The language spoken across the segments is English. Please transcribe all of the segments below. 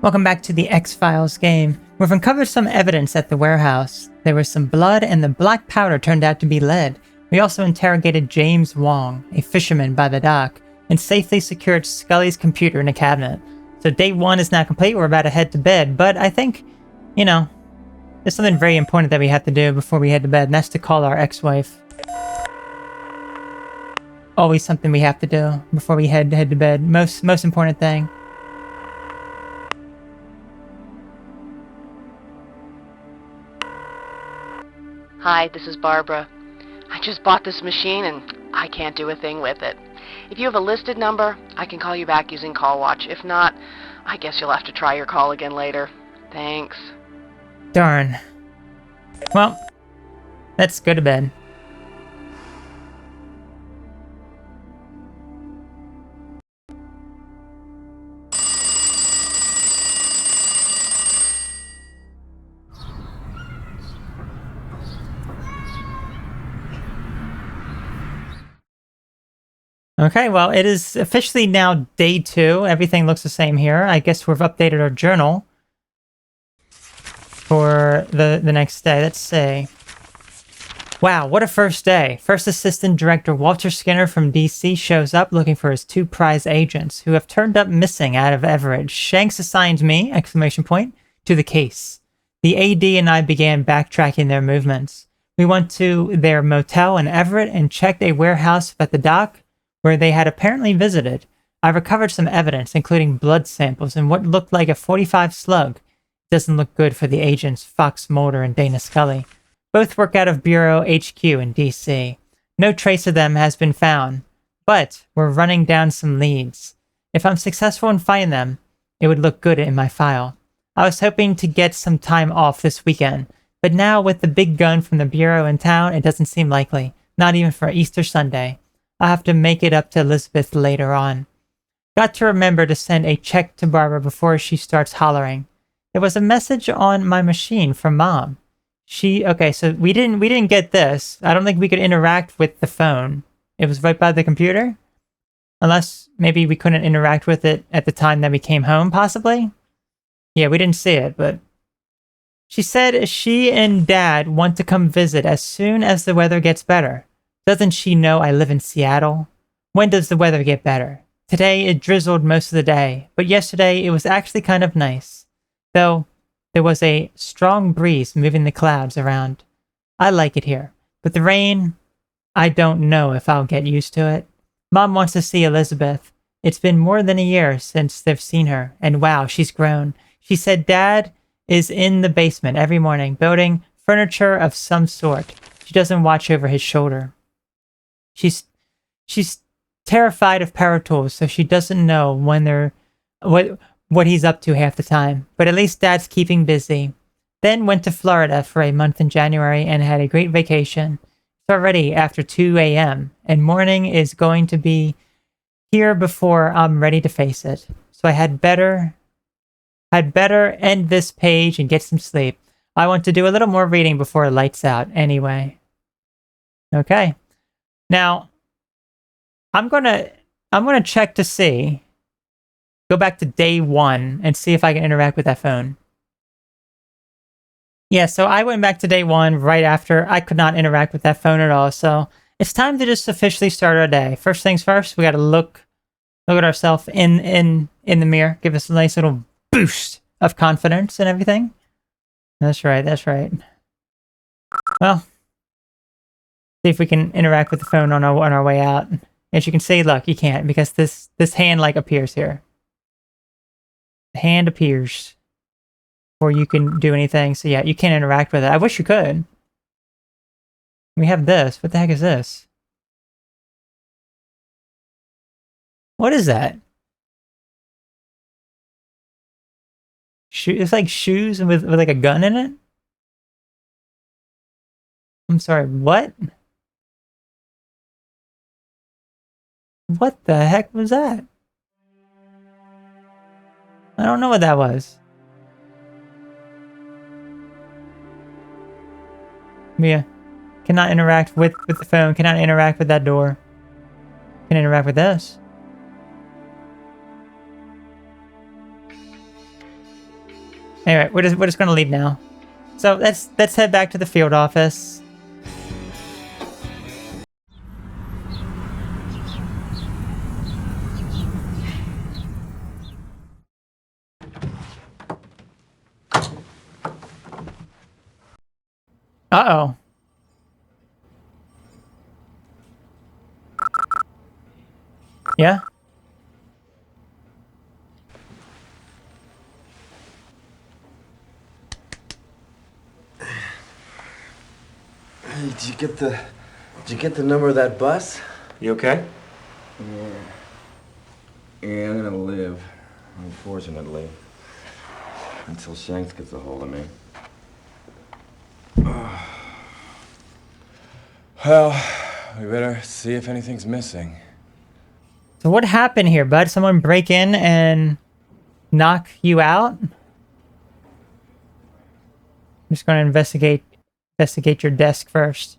Welcome back to the X-Files game. We've uncovered some evidence at the warehouse. There was some blood and the black powder turned out to be lead. We also interrogated James Wong, a fisherman by the dock, and safely secured Scully's computer in a cabinet. So day one is now complete, we're about to head to bed, but I think, you know, there's something very important that we have to do before we head to bed, and that's to call our ex-wife. Always something we have to do before we head to bed. Most important thing. Hi, this is Barbara. I just bought this machine and I can't do a thing with it. If you have a listed number, I can call you back using Call Watch. If not, I guess you'll have to try your call again later. Thanks. Darn. Well, let's go to bed. Okay, well, it is officially now day 2. Everything looks the same here. I guess we've updated our journal for the next day. Let's see. Wow, what a first day. First Assistant Director Walter Skinner from DC shows up looking for his 2 prize agents who have turned up missing out of Everett. Shanks assigned me, ! To the case. The AD and I began backtracking their movements. We went to their motel in Everett and checked a warehouse at the dock where they had apparently visited. I recovered some evidence, including blood samples and what looked like a .45 slug. It doesn't look good for the agents Fox Mulder and Dana Scully. Both work out of Bureau HQ in DC. No trace of them has been found, but we're running down some leads. If I'm successful in finding them, it would look good in my file. I was hoping to get some time off this weekend, but now with the big gun from the Bureau in town, it doesn't seem likely, not even for Easter Sunday. I'll have to make it up to Elizabeth later on. Got to remember to send a check to Barbara before she starts hollering. There was a message on my machine from Mom. Okay, so we didn't get this. I don't think we could interact with the phone. It was right by the computer? Unless maybe we couldn't interact with it at the time that we came home, possibly? Yeah, we didn't see it, but... She said she and Dad want to come visit as soon as the weather gets better. Doesn't she know I live in Seattle? When does the weather get better? Today it drizzled most of the day, but yesterday it was actually kind of nice. Though, there was a strong breeze moving the clouds around. I like it here, but the rain, I don't know if I'll get used to it. Mom wants to see Elizabeth. It's been more than a year since they've seen her, and wow, she's grown. She said Dad is in the basement every morning, building furniture of some sort. She doesn't watch over his shoulder. She's terrified of power tools, so she doesn't know when what he's up to half the time. But at least Dad's keeping busy. Then went to Florida for a month in January and had a great vacation. It's already after 2 a.m. and morning is going to be here before I'm ready to face it. So I had better end this page and get some sleep. I want to do a little more reading before it lights out anyway. Okay. Now, I'm gonna check to see, go back to day 1 and see if I can interact with that phone. Yeah, so I went back to day 1 right after. I could not interact with that phone at all, so it's time to just officially start our day. First things first, we gotta look at ourselves in the mirror, give us a nice little boost of confidence and everything. That's right. Well, see if we can interact with the phone on our way out. As you can see, look, you can't because this hand like appears here. The hand appears before you can do anything. So yeah, you can't interact with it. I wish you could. We have this. What the heck is this? What is that? It's like shoes with like a gun in it? I'm sorry, what? What the heck was that? I don't know what that was. Mia, cannot interact with the phone, cannot interact with that door. Can interact with this. Anyway, we're just gonna leave now. So let's head back to the field office. Uh-oh. Yeah? Hey, did you get the number of that bus? You okay? Yeah, I'm gonna live, unfortunately, until Shanks gets a hold of me. Well, we better see if anything's missing. So what happened here, bud? Someone break in and knock you out? I'm just gonna investigate your desk first.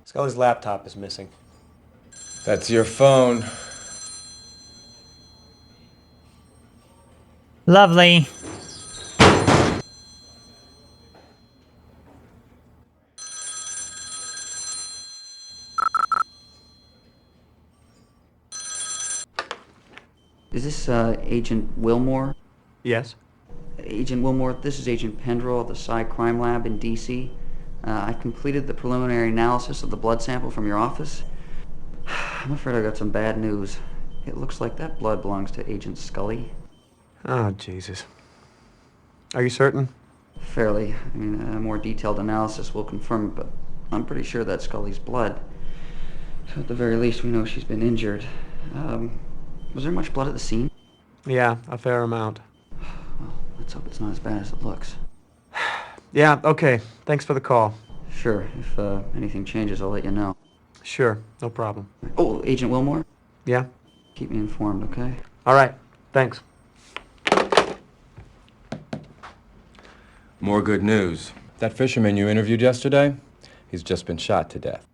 Scully's laptop is missing. That's your phone. Lovely. Is this Agent Willmore? Yes? Agent Willmore, this is Agent Pendrell of the Psy Crime Lab in D.C. I completed the preliminary analysis of the blood sample from your office. I'm afraid I got some bad news. It looks like that blood belongs to Agent Scully. Oh, Jesus. Are you certain? Fairly. I mean, a more detailed analysis will confirm it, but I'm pretty sure that's Scully's blood. So at the very least, we know she's been injured. Was there much blood at the scene? Yeah, a fair amount. Well, let's hope it's not as bad as it looks. Yeah, okay. Thanks for the call. Sure, if anything changes, I'll let you know. Sure, no problem. Oh, Agent Willmore? Yeah? Keep me informed, okay? All right, thanks. More good news. That fisherman you interviewed yesterday, he's just been shot to death.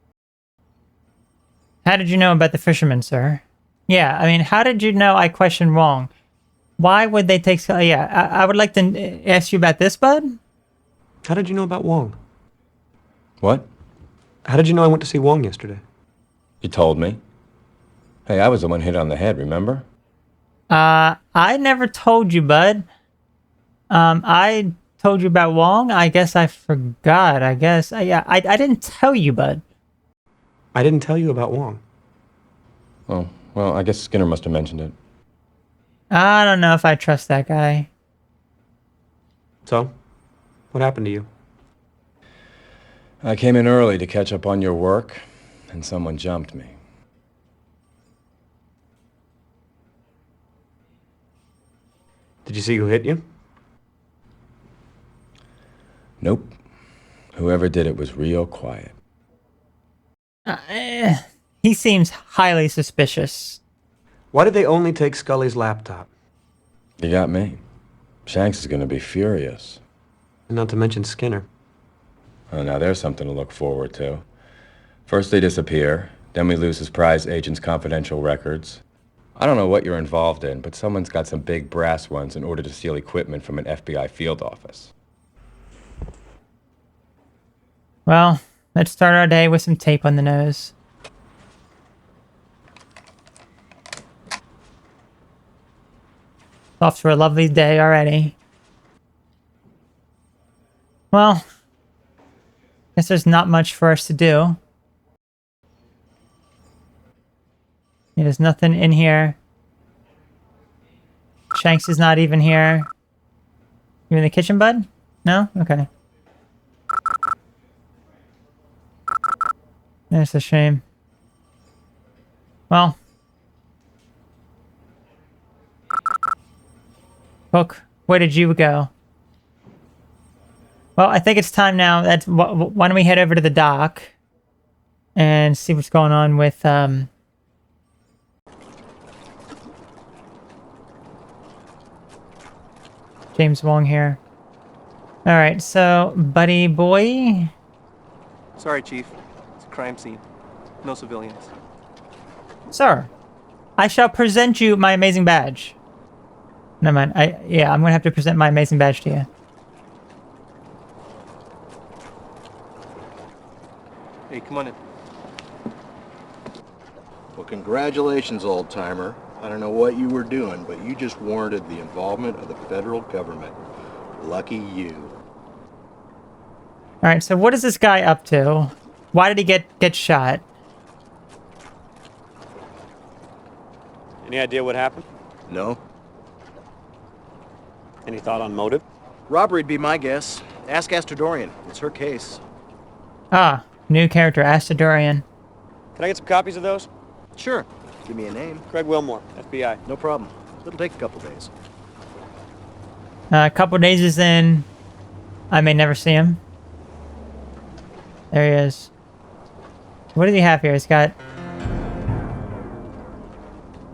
How did you know about the fisherman, sir? Yeah, I mean, how did you know I questioned Wong? Why would they take... Yeah, I would like to ask you about this, bud. How did you know about Wong? What? How did you know I went to see Wong yesterday? You told me. Hey, I was the one hit on the head, remember? I never told you, bud. I told you about Wong. I guess I forgot. I guess... yeah, I didn't tell you, bud. I didn't tell you about Wong. Oh, well, I guess Skinner must have mentioned it. I don't know if I trust that guy. So? What happened to you? I came in early to catch up on your work, and someone jumped me. Did you see who hit you? Nope. Whoever did it was real quiet. He seems highly suspicious. Why did they only take Scully's laptop? You got me. Shanks is gonna be furious. And not to mention Skinner. Oh, now there's something to look forward to. First they disappear, then we lose his prize agent's confidential records. I don't know what you're involved in, but someone's got some big brass ones in order to steal equipment from an FBI field office. Well, let's start our day with some tape on the nose. Off to a lovely day already. Well, guess there's not much for us to do. Yeah, there's nothing in here. Shanks is not even here. You in the kitchen, bud? No? Okay. That's a shame. Well. Hook, where did you go? Well, I think it's time now. Why don't we head over to the dock and see what's going on with James Wong here. All right, so buddy boy. Sorry, Chief. It's a crime scene. No civilians. Sir, I shall present you my amazing badge. Never mind. I'm gonna have to present my amazing badge to you. Hey, come on in. Well, congratulations, old-timer. I don't know what you were doing, but you just warranted the involvement of the federal government. Lucky you. All right, so what is this guy up to? Why did he get shot? Any idea what happened? No? Any thought on motive? Robbery'd be my guess. Ask Astadourian. It's her case. Ah, new character, Astadourian. Can I get some copies of those? Sure. Give me a name. Craig Willmore, FBI. No problem. It'll take a couple days. A couple days is in. I may never see him. There he is. What did he have here? He's got...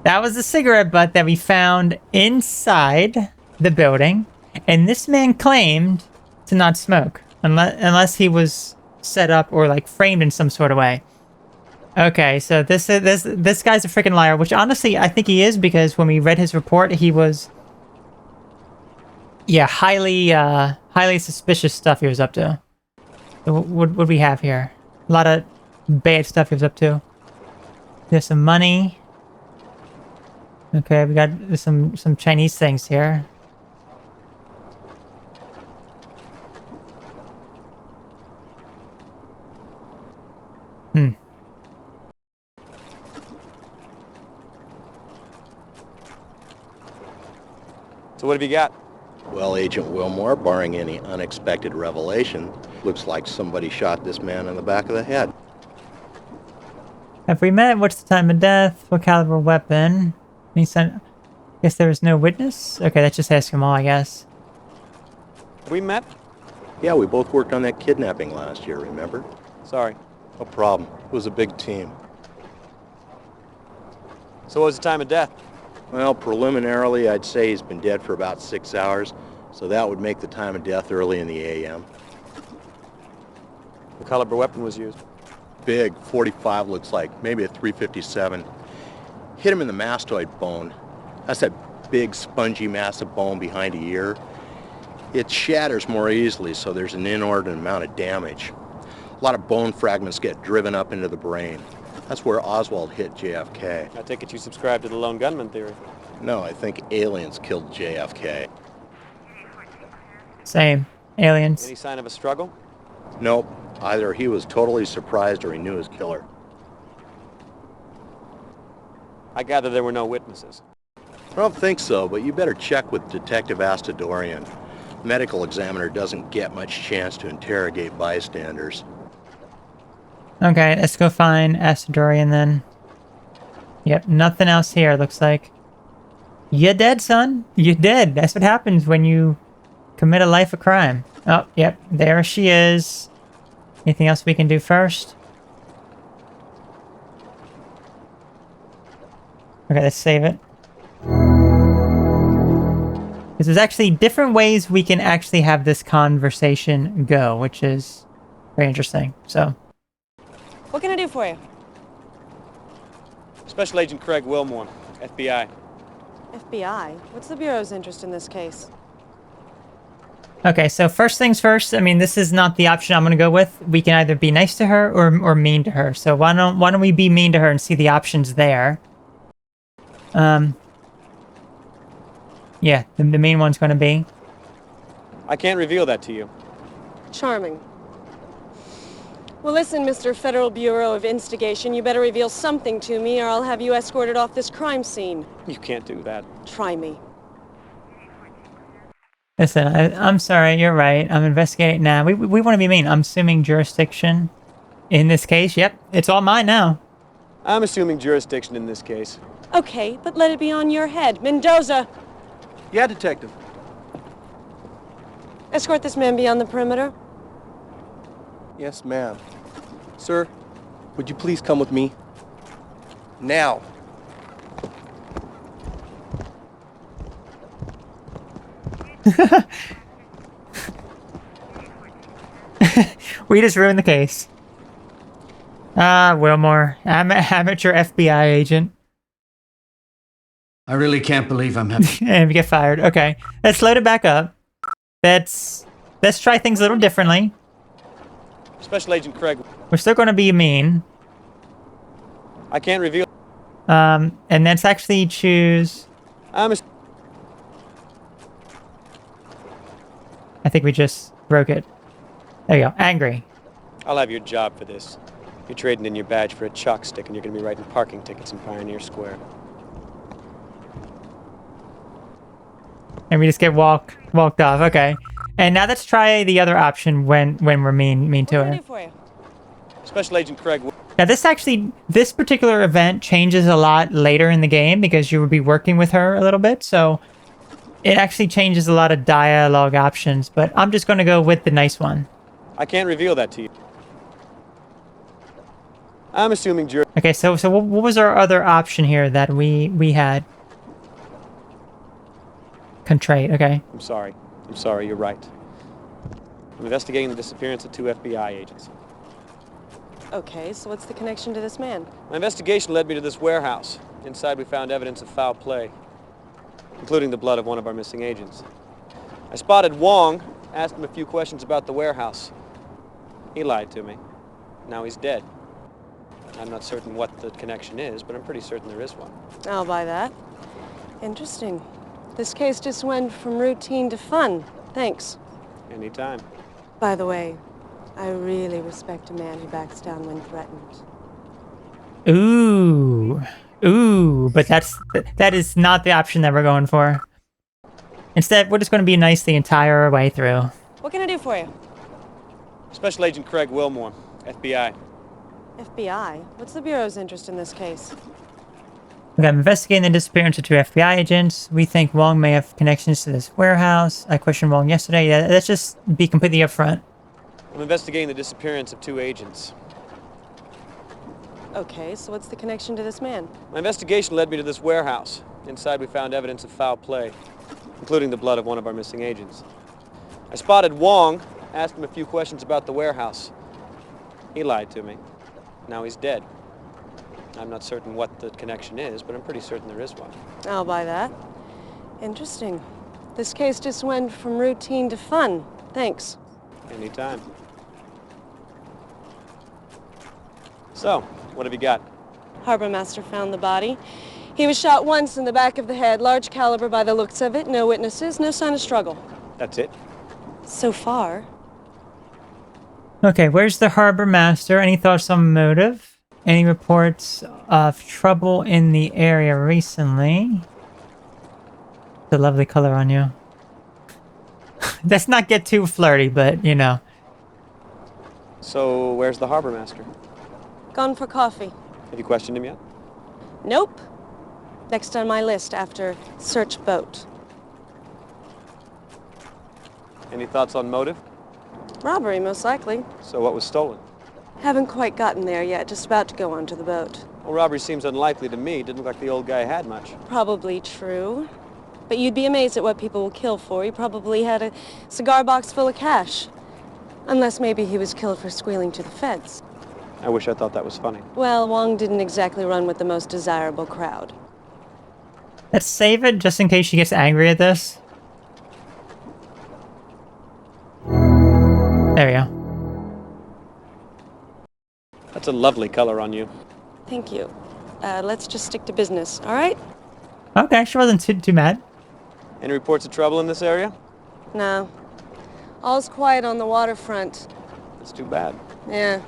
That was the cigarette butt that we found inside the building. And this man claimed to not smoke. Unless he was set up or like framed in some sort of way. Okay, so this guy's a freaking liar, which honestly I think he is, because when we read his report, he was... Yeah, highly suspicious stuff he was up to. So what we have here? A lot of bad stuff he was up to. There's some money. Okay, we got some Chinese things here. So what have you got? Well, Agent Willmore, barring any unexpected revelation, looks like somebody shot this man in the back of the head. Have we met? What's the time of death? What caliber weapon? Guess there was no witness? Okay, let's just ask them all, I guess. Have we met? Yeah, we both worked on that kidnapping last year, remember? Sorry. No problem. It was a big team. So what was the time of death? Well, preliminarily, I'd say he's been dead for about 6 hours, so that would make the time of death early in the a.m. What caliber weapon was used? Big, 45 looks like, maybe a 357. Hit him in the mastoid bone. That's that big, spongy mass of bone behind the ear. It shatters more easily, so there's an inordinate amount of damage. A lot of bone fragments get driven up into the brain. That's where Oswald hit JFK. I take it you subscribe to the lone gunman theory. No, I think aliens killed JFK. Same. Aliens. Any sign of a struggle? Nope. Either he was totally surprised or he knew his killer. I gather there were no witnesses. I don't think so, but you better check with Detective Astadourian. Medical examiner doesn't get much chance to interrogate bystanders. Okay, let's go find Astadourian then. Yep, nothing else here, looks like. You're dead, son. You're dead. That's what happens when you commit a life of crime. Oh, yep, there she is. Anything else we can do first? Okay, let's save it. Because there's actually different ways we can actually have this conversation go, which is very interesting. So, What can I do for you? Special Agent Craig Willmore, FBI. FBI? What's the Bureau's interest in this case? okay, so first things first, I mean, this is not the option I'm going to go with. We can either be nice to her or mean to her. So why don't we be mean to her and see the options there? Yeah, the main one's going to be. I can't reveal that to you. Charming. Well, listen, Mr. Federal Bureau of Instigation, you better reveal something to me or I'll have you escorted off this crime scene. You can't do that. Try me. Listen, I'm sorry, you're right. I'm investigating now. We want to be mean. I'm assuming jurisdiction in this case. Yep, it's all mine now. I'm assuming jurisdiction in this case. Okay, but let it be on your head. Mendoza, Yeah, Detective. escort this man beyond the perimeter. Yes, ma'am. Sir, would you please come with me? Now. We just ruined the case. Ah, Willmore. Amateur FBI agent. I really can't believe I'm having... And we get fired. Okay. Let's load it back up. Let's try things a little differently. Special Agent Craig. We're still going to be mean. I can't reveal... And let's actually choose... I'm a... I think we just broke it. There you go. Angry. I'll have your job for this. You're trading in your badge for a chalk stick, and you're going to be writing parking tickets in Pioneer Square. And we just get walked off. Okay. And now let's try the other option when we're mean to her. For you? Special Agent Craig. Now this particular event changes a lot later in the game because you will be working with her a little bit. So it actually changes a lot of dialogue options, but I'm just going to go with the nice one. I can't reveal that to you. I'm assuming jury... Okay, so what was our other option here that we had? Contrite, okay. I'm sorry, you're right. I'm investigating the disappearance of 2 FBI agents. Okay, so what's the connection to this man? My investigation led me to this warehouse. Inside we found evidence of foul play, including the blood of one of our missing agents. I spotted Wong, asked him a few questions about the warehouse. He lied to me. Now he's dead. I'm not certain what the connection is, but I'm pretty certain there is one. I'll buy that. Interesting. This case just went from routine to fun. Thanks. Anytime. By the way, I really respect a man who backs down when threatened. Ooh, but that is not the option that we're going for. Instead, we're just going to be nice the entire way through. What can I do for you? Special Agent Craig Willmore, FBI. FBI? What's the Bureau's interest in this case? Okay, I'm investigating the disappearance of 2 FBI agents. We think Wong may have connections to this warehouse. I questioned Wong yesterday. Yeah, let's just be completely upfront. I'm investigating the disappearance of 2 agents. Okay, so what's the connection to this man? My investigation led me to this warehouse. Inside we found evidence of foul play, including the blood of one of our missing agents. I spotted Wong, asked him a few questions about the warehouse. He lied to me. Now he's dead. I'm not certain what the connection is, but I'm pretty certain there is one. I'll buy that. Interesting. This case just went from routine to fun. Thanks. Anytime. So, what have you got? Harbor Master found the body. He was shot once in the back of the head, large caliber by the looks of it, no witnesses, no sign of struggle. That's it? So far. Okay, where's the Harbor Master? Any thoughts on motive? Any reports of trouble in the area recently? The lovely color on you. Let's not get too flirty, but you know. So, where's the Harbor Master? Gone for coffee. Have you questioned him yet? Nope. Next on my list after search boat. Any thoughts on motive? Robbery, most likely. So what was stolen? Haven't quite gotten there yet, just about to go onto the boat. Well, robbery seems unlikely to me. Didn't look like the old guy had much. Probably true. But you'd be amazed at what people will kill for. He probably had a cigar box full of cash. Unless maybe he was killed for squealing to the feds. I wish I thought that was funny. Well, Wong didn't exactly run with the most desirable crowd. Let's save it just in case she gets angry at this. There we go. That's a lovely color on you. Thank you. Let's just stick to business, all right? Okay, she wasn't too mad. Any reports of trouble in this area? No. All's quiet on the waterfront. That's too bad. Yeah.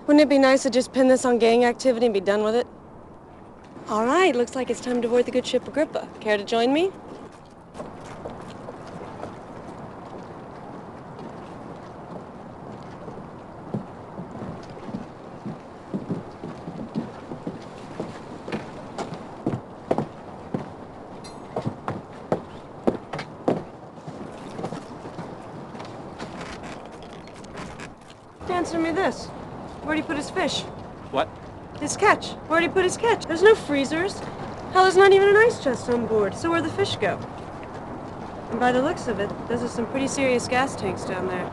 Wouldn't it be nice to just pin this on gang activity and be done with it? All right, looks like it's time to board the good ship Agrippa. Care to join me? Answer me this. Where'd he put his fish? What? His catch. Where'd he put his catch? There's no freezers. Hell, there's not even an ice chest on board. So where'd the fish go? And by the looks of it, those are some pretty serious gas tanks down there.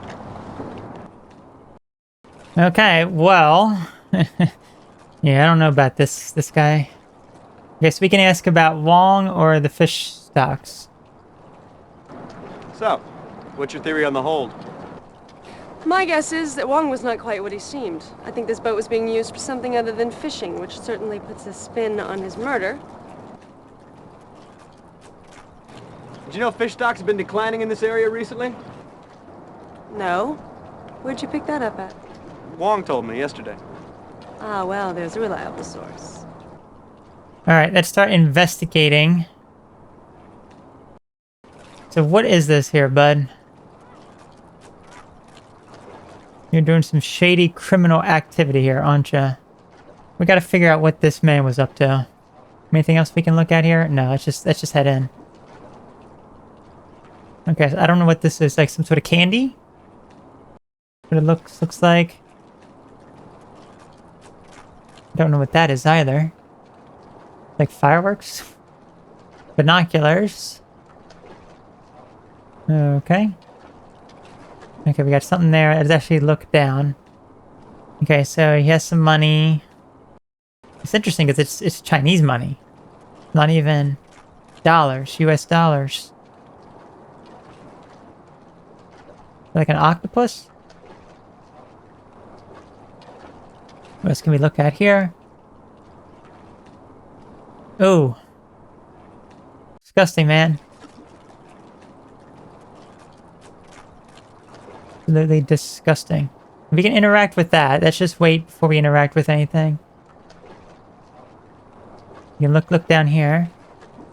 Okay, well... yeah, I don't know about this guy. Okay, so we can ask about Wong or the fish stocks. So, what's your theory on the hold? My guess is that Wong was not quite what he seemed. I think this boat was being used for something other than fishing, which certainly puts a spin on his murder. Did you know fish stocks have been declining in this area recently? No? Where'd you pick that up at? Wong told me yesterday. Ah, well, there's a reliable source. Alright, let's start investigating. So what is this here, bud? You're doing some shady criminal activity here, aren't you? We gotta figure out what this man was up to. Anything else we can look at here? No, let's just head in. Okay, so I don't know what this is, like some sort of candy? What it looks like. Don't know what that is either. Like fireworks? Binoculars. Okay. Okay, we got something there. Let's actually look down. Okay, so he has some money. It's interesting because it's Chinese money. Not even dollars, US dollars. Like an octopus? What else can we look at here? Oh. Disgusting, man. Absolutely disgusting. If we can interact with that, let's just wait before we interact with anything. You can look down here.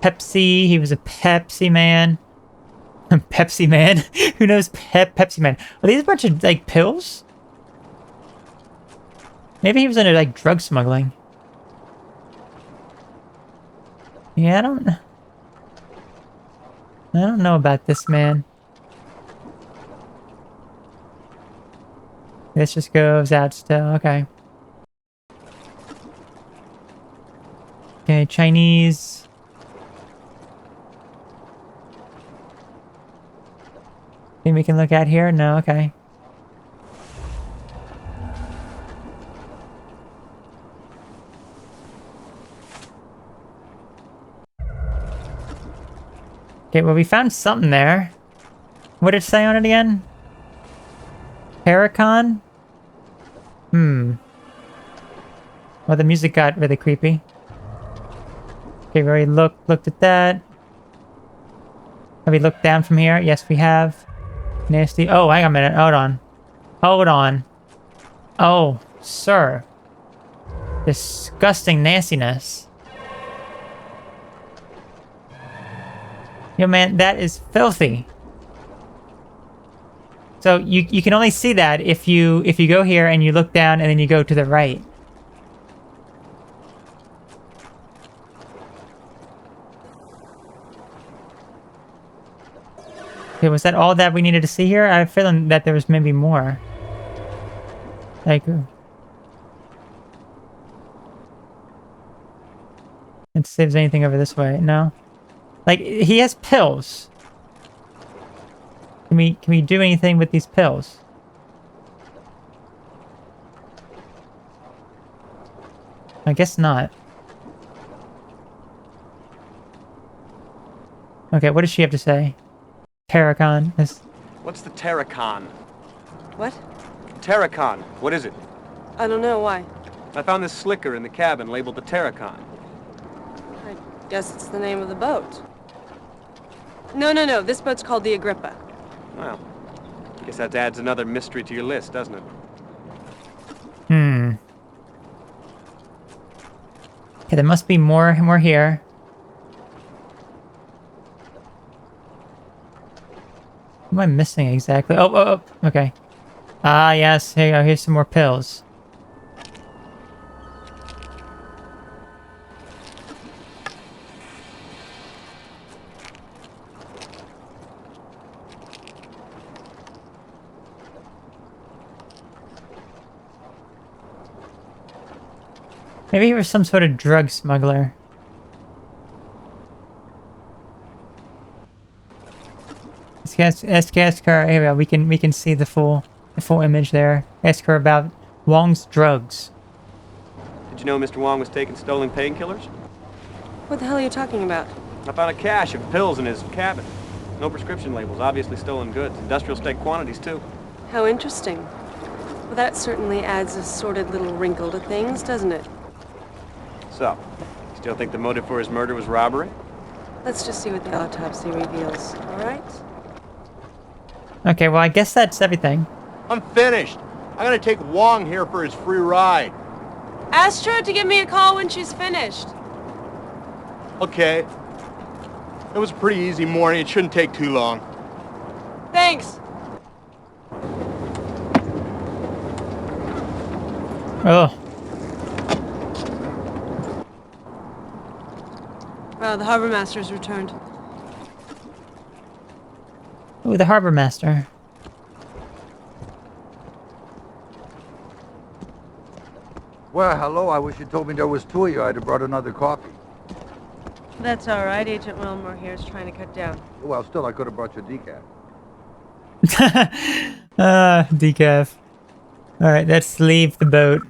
Pepsi, he was a Pepsi man. Pepsi man? Who knows Pepsi man? Are these a bunch of, like, pills? Maybe he was under, like, drug smuggling. Yeah, I don't know about this man. This just goes out still. Okay. Okay, Chinese. Anything we can look at here? No, okay. Okay, well, we found something there. What did it say on it again? Tarakan? Well, the music got really creepy. Okay, we already looked at that. Have we looked down from here? Yes, we have. Nasty. Oh, hang on a minute. Hold on. Hold on. Oh, sir. Disgusting nastiness. Yo, man, that is filthy. So you can only see that if you go here and you look down and then you go to the right. Okay, was that all that we needed to see here? I have a feeling that there was maybe more. Like, let's see if there's anything over this way. No. Like, he has pills. Can we do anything with these pills? I guess not. Okay, what does she have to say? Tarakan. What's the Tarakan? What? Tarakan. What is it? I don't know. Why? I found this slicker in the cabin labeled the Tarakan. I guess it's the name of the boat. No. This boat's called the Agrippa. Well, I guess that adds another mystery to your list, doesn't it? Okay, there must be more here. What am I missing exactly? Oh, okay. Ah, yes, here you go. Here's some more pills. Maybe he was some sort of drug smuggler. Ask her. Here we go. We can see the full image there. Ask her about Wong's drugs. Did you know Mr. Wong was taking stolen painkillers? What the hell are you talking about? I found a cache of pills in his cabin. No prescription labels, obviously stolen goods. Industrial state quantities, too. How interesting. Well, that certainly adds a sordid little wrinkle to things, doesn't it? So, still think the motive for his murder was robbery? Let's just see what the autopsy reveals, all right? Okay, well, I guess that's everything. I'm finished. I'm gonna take Wong here for his free ride. Ask her to give me a call when she's finished. Okay. It was a pretty easy morning. It shouldn't take too long. Thanks. Oh. Well, the harbor master's returned. Ooh, the harbor master. Well, hello. I wish you told me there was two of you. I'd have brought another coffee. That's all right. Agent Willmore here is trying to cut down. Well, still, I could have brought you decaf. Decaf. Alright, let's leave the boat.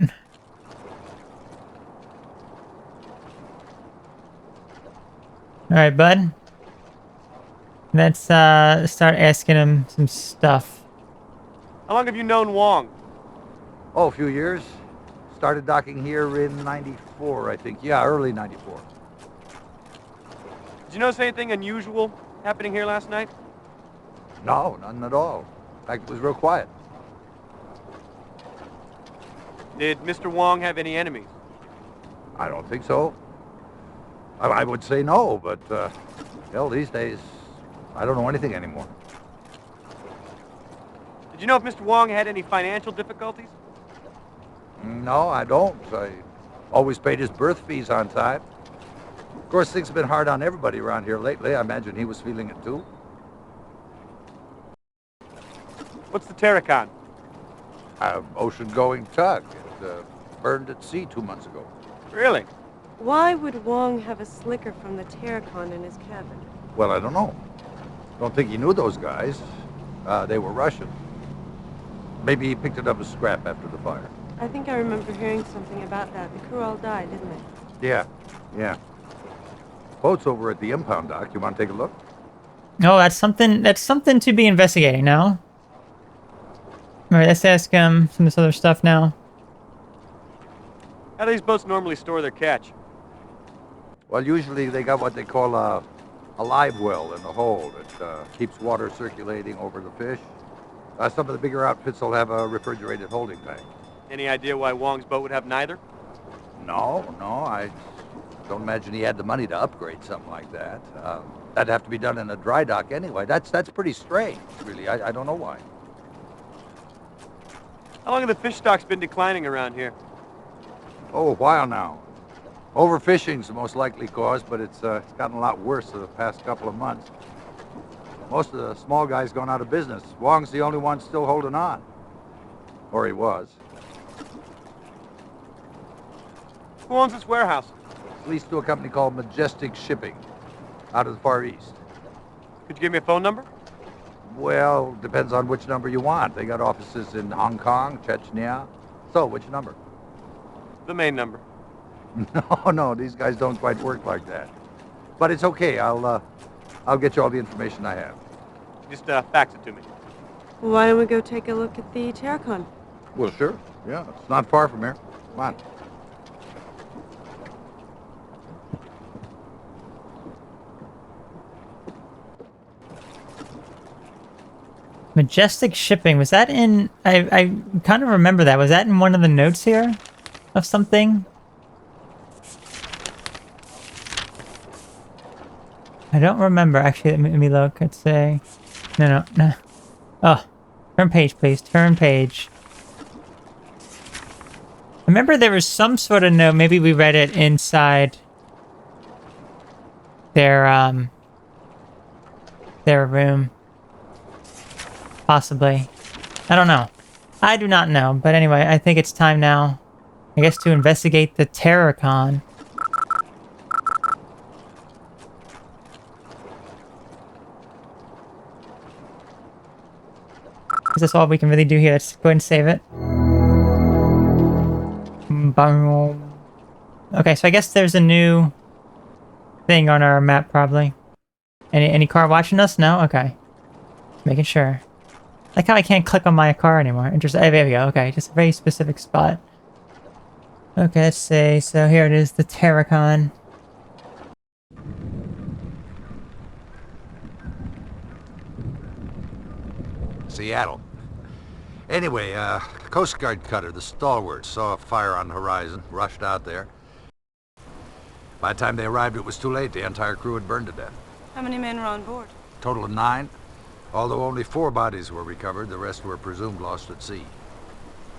Alright, bud. Let's start asking him some stuff. How long have you known Wong? Oh, a few years. Started docking here in '94, I think. Yeah, early '94. Did you notice anything unusual happening here last night? No, none at all. In fact, it was real quiet. Did Mr. Wong have any enemies? I don't think so. I would say no, but, hell, these days, I don't know anything anymore. Did you know if Mr. Wong had any financial difficulties? No, I don't. I always paid his birth fees on time. Of course, things have been hard on everybody around here lately. I imagine he was feeling it too. What's the Tarakan? Ocean-going tug. It burned at sea 2 months ago. Really? Why would Wong have a slicker from the Tarakan in his cabin? Well, I don't know. Don't think he knew those guys. They were Russian. Maybe he picked it up as scrap after the fire. I think I remember hearing something about that. The crew all died, didn't they? Yeah. Boat's over at the impound dock. You want to take a look? Oh, that's something to be investigating now. Alright, let's ask him some of this other stuff now. How do these boats normally store their catch? Well, usually they got what they call a live well in the hold. It keeps water circulating over the fish. Some of the bigger outfits will have a refrigerated holding tank. Any idea why Wong's boat would have neither? No, I don't imagine he had the money to upgrade something like that. That'd have to be done in a dry dock anyway. That's pretty strange, really. I don't know why. How long have the fish stocks been declining around here? Oh, a while now. Overfishing's the most likely cause, but it's gotten a lot worse the past couple of months. Most of the small guys gone out of business. Wong's the only one still holding on. Or he was. Who owns this warehouse? It's leased to a company called Majestic Shipping, out of the Far East. Could you give me a phone number? Well, depends on which number you want. They got offices in Hong Kong, Chechnya. So, which number? The main number. No, these guys don't quite work like that. But it's okay. I'll get you all the information I have. Just fax it to me. Why don't we go take a look at the Tarakan? Well, sure. Yeah, it's not far from here. Come on. Majestic Shipping, was that in... I kind of remember that. Was that in one of the notes here? Of something? I don't remember. Actually, let me look. Let's say... No. Oh. Turn page, please. Turn page. I remember there was some sort of note. Maybe we read it inside their room. Possibly. I don't know. I do not know. But anyway, I think it's time now, I guess, to investigate the Tarakan. Is this all we can really do here? Let's go ahead and save it. boom. Okay, so I guess there's a new thing on our map, probably. Any car watching us? No? Okay. Making sure. Like how I can't click on my car anymore. Interesting. There we go. Okay, just a very specific spot. Okay, let's see. So here it is, the Tarakan. Seattle. Anyway, Coast Guard cutter, the Stalwart, saw a fire on the horizon, rushed out there. By the time they arrived, it was too late. The entire crew had burned to death. How many men were on board? Total of 9. Although only 4 bodies were recovered, the rest were presumed lost at sea.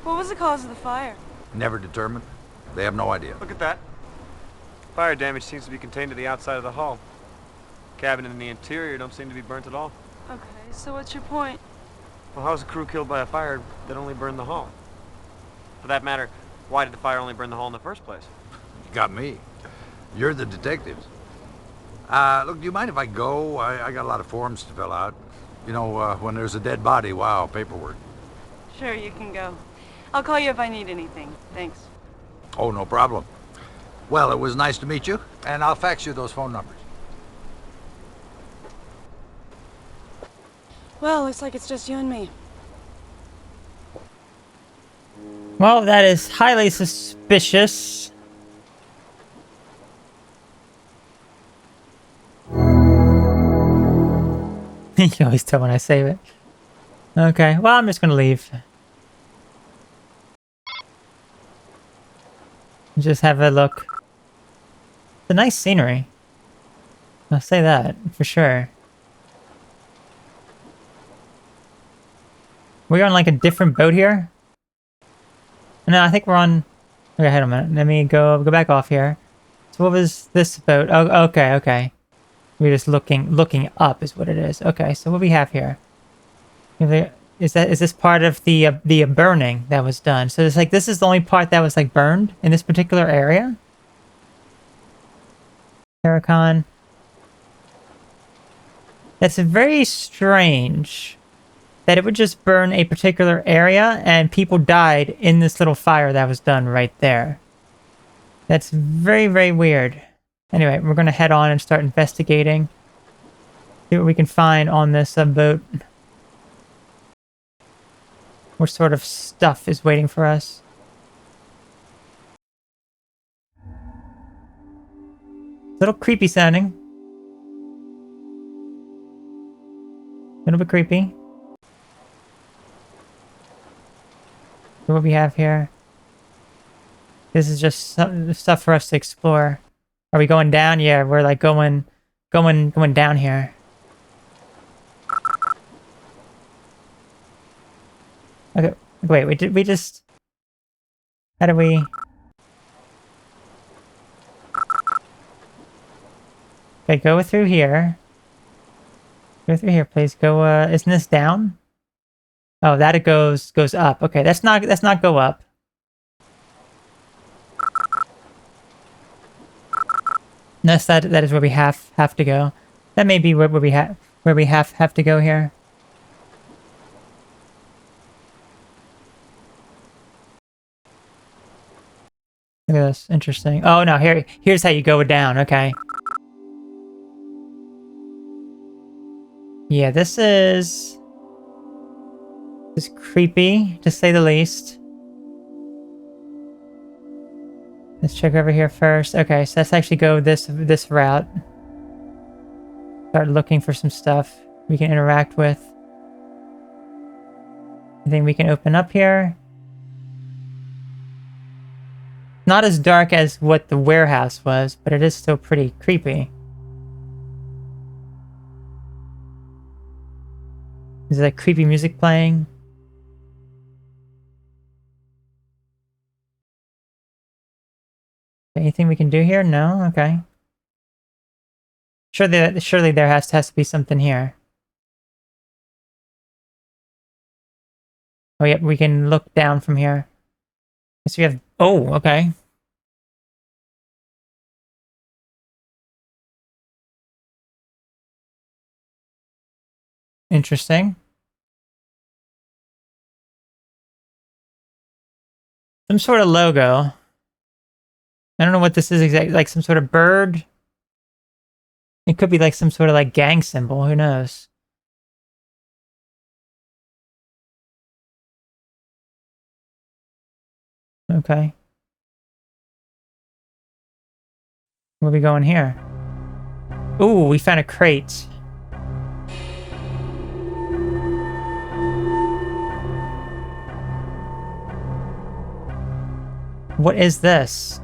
What was the cause of the fire? Never determined. They have no idea. Look at that. Fire damage seems to be contained to the outside of the hull. Cabin and the interior don't seem to be burnt at all. Okay, so what's your point? Well, how was the crew killed by a fire that only burned the hull? For that matter, why did the fire only burn the hull in the first place? You got me. You're the detectives. Look, do you mind if I go? I got a lot of forms to fill out. You know, when there's a dead body, wow, paperwork. Sure, you can go. I'll call you if I need anything. Thanks. Oh, no problem. Well, it was nice to meet you, and I'll fax you those phone numbers. Well, looks like it's just you and me. Well, that is highly suspicious. You always tell when I save it. Okay, well, I'm just gonna leave. Just have a look. It's a nice scenery. I'll say that, for sure. We're on like a different boat here? No, I think we're on... Okay, hold on a minute. Let me go back off here. So what was this boat? Oh, okay, okay. We're just looking up is what it is. Okay, so what do we have here? Is this part of the burning that was done? So it's like this is the only part that was like burned in this particular area? Tarakan. That's very strange that it would just burn a particular area and people died in this little fire that was done right there. That's very, very weird. Anyway, we're going to head on and start investigating. See what we can find on this boat. What sort of stuff is waiting for us? A little creepy sounding. A little bit creepy. So what we have here? This is just some stuff for us to explore. Are we going down? Yeah, we're like going down here. Okay, wait, we just... How do we... Okay, go through here. Go through here, please. Go, isn't this down? Oh, that it goes up. Okay, let's not go up. Yes, that is where we have to go. That may be where we have to go here. Look at this, interesting. Oh no, here's how you go down. Okay. Yeah, this is creepy, to say the least. Let's check over here first. Okay, so let's actually go this route. Start looking for some stuff we can interact with. Anything we can open up here? Not as dark as what the warehouse was, but it is still pretty creepy. Is that creepy music playing? Anything we can do here? No? Okay. Surely there has to be something here. Oh, yep, we can look down from here. So we have... Oh, okay. Interesting. Some sort of logo. I don't know what this is exactly. Like some sort of bird? It could be like some sort of like gang symbol. Who knows? Okay. Where are we going here? Ooh, we found a crate. What is this?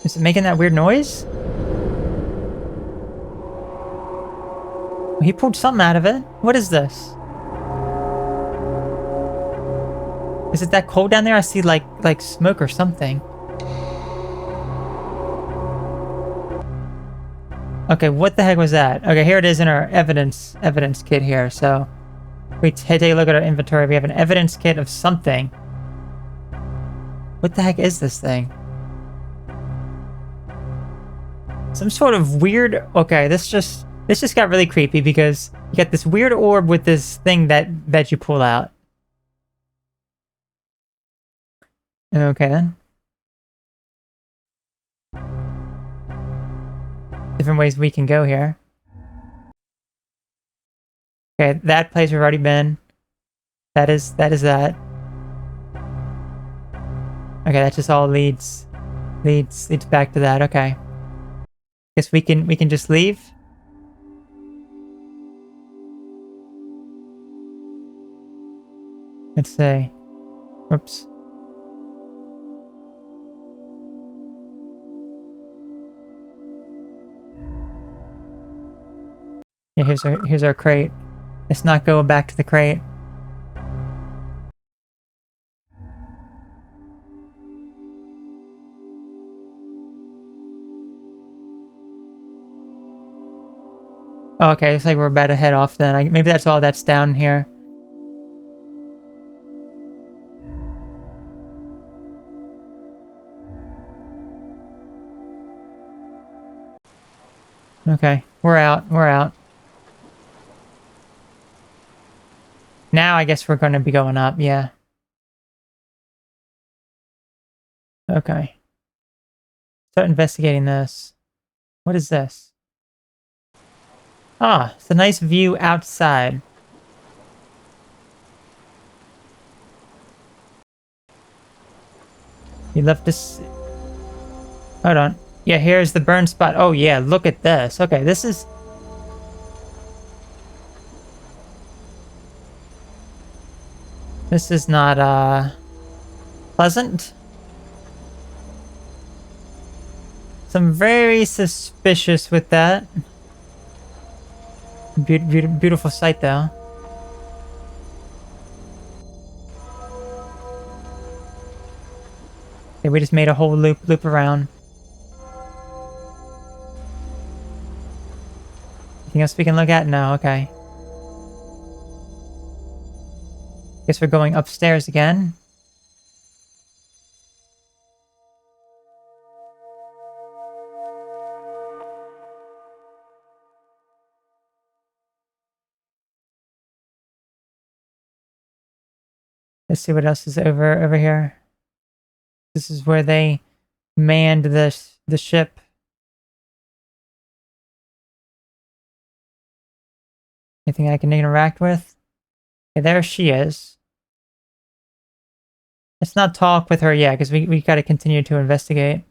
Is it making that weird noise? He pulled something out of it. What is this? Is it that cold down there? I see like smoke or something. Okay, what the heck was that? Okay, here it is in our evidence kit here. So we take a look at our inventory. We have an evidence kit of something. What the heck is this thing? Some sort of weird... Okay, this just got really creepy because you got this weird orb with this thing that you pull out. Okay, then. Different ways we can go here. Okay, that place we've already been. That is that. Okay, that just all leads back to that. Okay. Guess we can just leave. Let's see. Oops. Yeah, here's our crate. Let's not go back to the crate. Oh, okay, it's like we're about to head off then. Maybe that's all that's down here. Okay, we're out. We're out. Now I guess we're going to be going up, yeah. Okay. Start investigating this. What is this? Ah, it's a nice view outside. You left this... Hold on. Yeah, here's the burn spot. Oh yeah, look at this. Okay, this is... This is not, pleasant. I'm very suspicious with that. Beautiful sight, though. Okay, we just made a whole loop around. Anything else we can look at? No, okay. Guess we're going upstairs again. Let's see what else is over here. This is where they manned the ship. Anything I can interact with? Okay, there she is. Let's not talk with her yet, because we got to continue to investigate.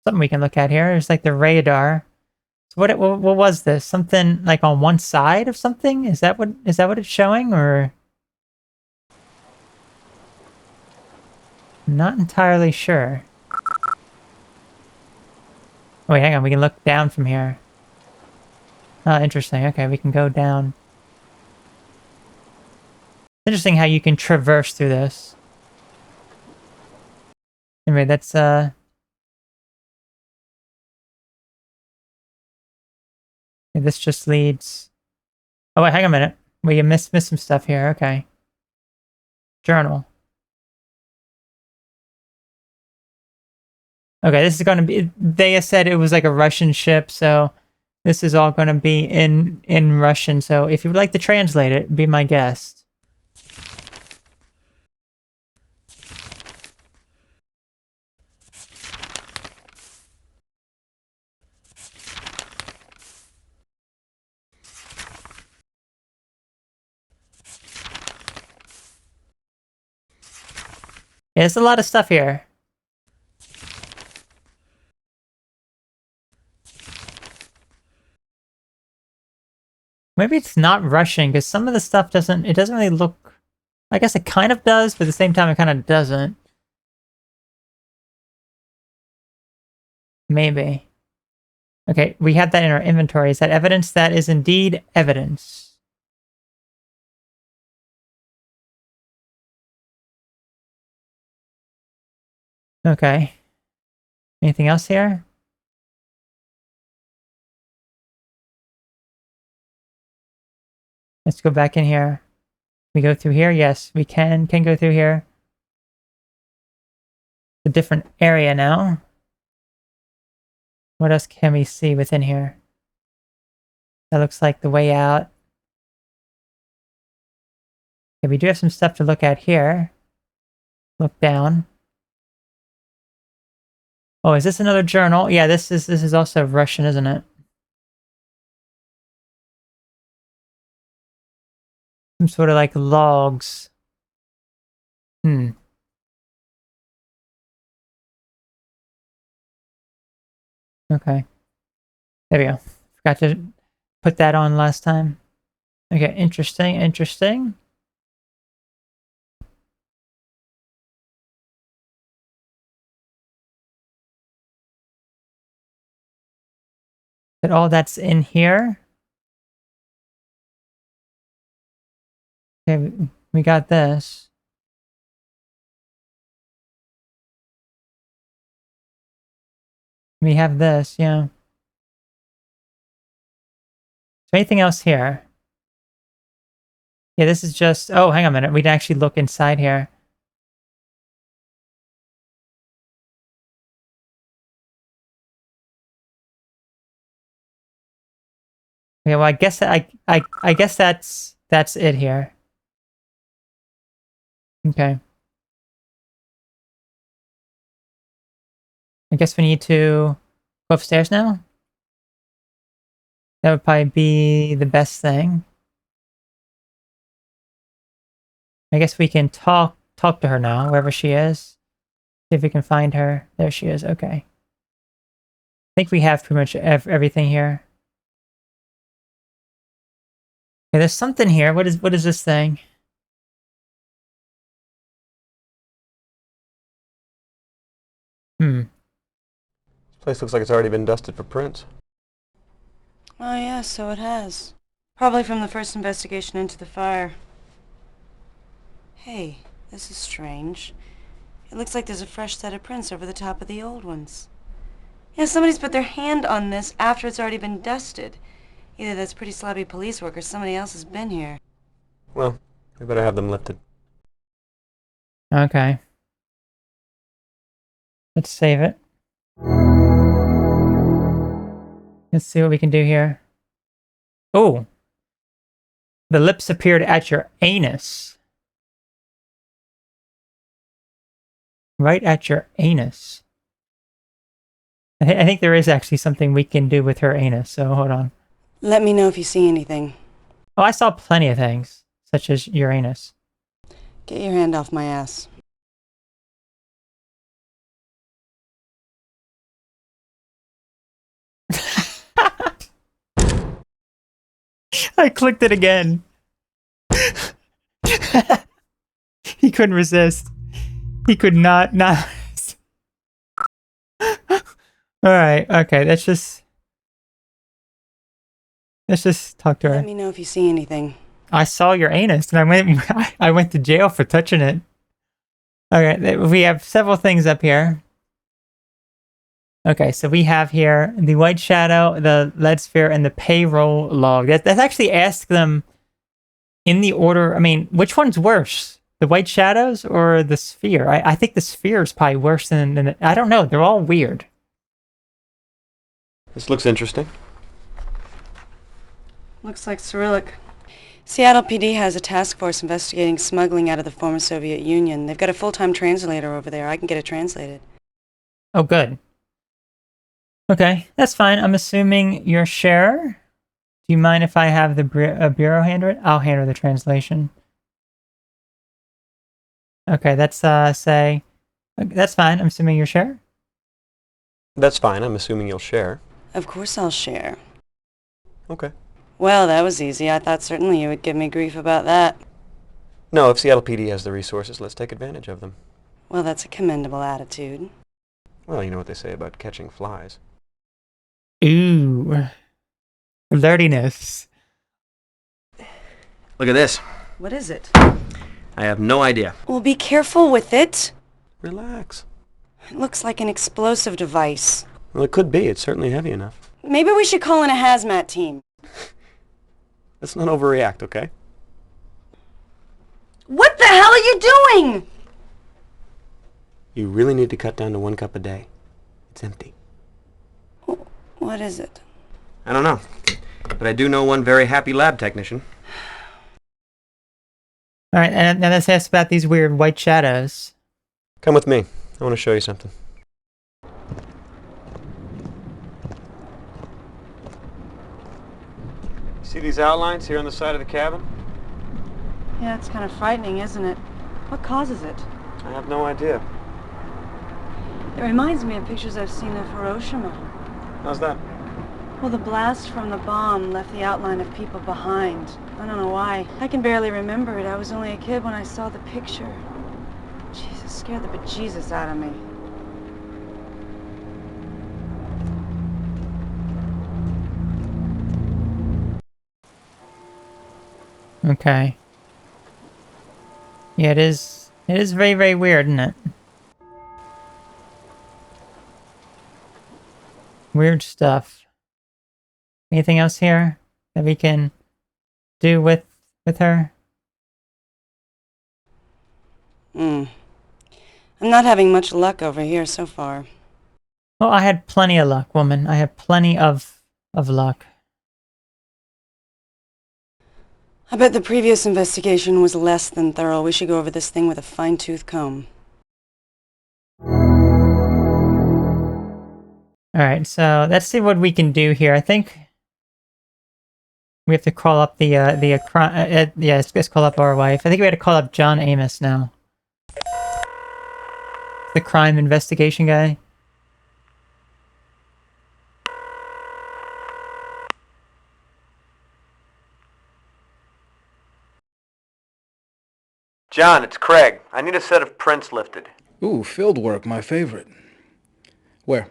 Something we can look at here. There's like the radar. So what was this? Something like on one side of something? Is that what it's showing, or? Not entirely sure. Wait, hang on. We can look down from here. Oh, interesting. Okay, we can go down. Interesting how you can traverse through this. Anyway, that's Okay, this just leads... Oh, wait, hang on a minute. Well, you missed some stuff here. Okay. Journal. Okay, this is going to be... They said it was like a Russian ship, so this is all going to be in Russian. So if you would like to translate it, be my guest. Yeah, there's a lot of stuff here. Maybe it's not Russian, because some of the stuff doesn't really look... I guess it kind of does, but at the same time it kind of doesn't. Maybe. Okay, we have that in our inventory. Is that evidence? That is indeed evidence. Okay. Anything else here? Let's go back in here. We go through here? Yes, we can go through here. A different area now. What else can we see within here? That looks like the way out. Okay, we do have some stuff to look at here. Look down. Oh, is this another journal? Yeah, this is also Russian, isn't it? Some sort of like logs. Okay. There we go. Forgot to put that on last time. Okay, interesting. But all that's in here. Okay, we got this. We have this, yeah. Is there anything else here? Yeah, this is just... Oh, hang on a minute. We'd actually look inside here. Okay, well, I guess that's it here. Okay. I guess we need to go upstairs now? That would probably be the best thing. I guess we can talk to her now, wherever she is. See if we can find her. There she is, okay. I think we have pretty much everything here. Okay, there's something here. What is this thing? This place looks like it's already been dusted for prints. Oh yeah, so it has. Probably from the first investigation into the fire. Hey, this is strange. It looks like there's a fresh set of prints over the top of the old ones. Yeah, somebody's put their hand on this after it's already been dusted. Either that's pretty sloppy police work or somebody else has been here. Well, we better have them lifted. Okay. Let's save it. Let's see what we can do here. Oh! The lips appeared at your anus. Right at your anus. I think there is actually something we can do with her anus, so hold on. Let me know if you see anything. Oh, I saw plenty of things, such as your anus. Get your hand off my ass. I clicked it again. He couldn't resist. He could not. Alright, okay, let's just talk to her. Let me know if you see anything. I saw your anus and I went to jail for touching it. Okay, we have several things up here. Okay, so we have here the White Shadow, the Lead Sphere, and the payroll log. That's actually ask them in the order. I mean, which one's worse? The White Shadows or the Sphere? I think the Sphere is probably worse than I don't know. They're all weird. This looks interesting. Looks like Cyrillic. Seattle PD has a task force investigating smuggling out of the former Soviet Union. They've got a full-time translator over there. I can get it translated. Oh, good. Okay, that's fine. I'm assuming you're share. Do you mind if I have the bureau handle it? I'll handle the translation. Okay, that's say. That's fine. I'm assuming you're share. That's fine. I'm assuming you'll share. Of course I'll share. Okay. Well, that was easy. I thought certainly you would give me grief about that. No, if Seattle PD has the resources, let's take advantage of them. Well, that's a commendable attitude. Well, you know what they say about catching flies. Ooh. Flirtiness. Look at this. What is it? I have no idea. Well, be careful with it. Relax. It looks like an explosive device. Well, it could be. It's certainly heavy enough. Maybe we should call in a hazmat team. Let's not overreact, okay? What the hell are you doing? You really need to cut down to 1 cup a day. It's empty. What is it? I don't know. But I do know one very happy lab technician. All right, and now let's ask about these weird white shadows. Come with me. I want to show you something. See these outlines here on the side of the cabin? Yeah, it's kind of frightening, isn't it? What causes it? I have no idea. It reminds me of pictures I've seen of Hiroshima. How's that? Well, the blast from the bomb left the outline of people behind. I don't know why. I can barely remember it. I was only a kid when I saw the picture. Jesus, scared the bejesus out of me. Okay. Yeah, it is very, very weird, isn't it? Weird stuff. Anything else here that we can do with her? I'm not having much luck over here so far. Well, I had plenty of luck, woman. I had plenty of luck. I bet the previous investigation was less than thorough. We should go over this thing with a fine-tooth comb. Alright, so let's see what we can do here. I think we have to call up let's call up our wife. I think we had to call up John Amos now. The crime investigation guy. John, it's Craig. I need a set of prints lifted. Ooh, field work, my favorite. Where?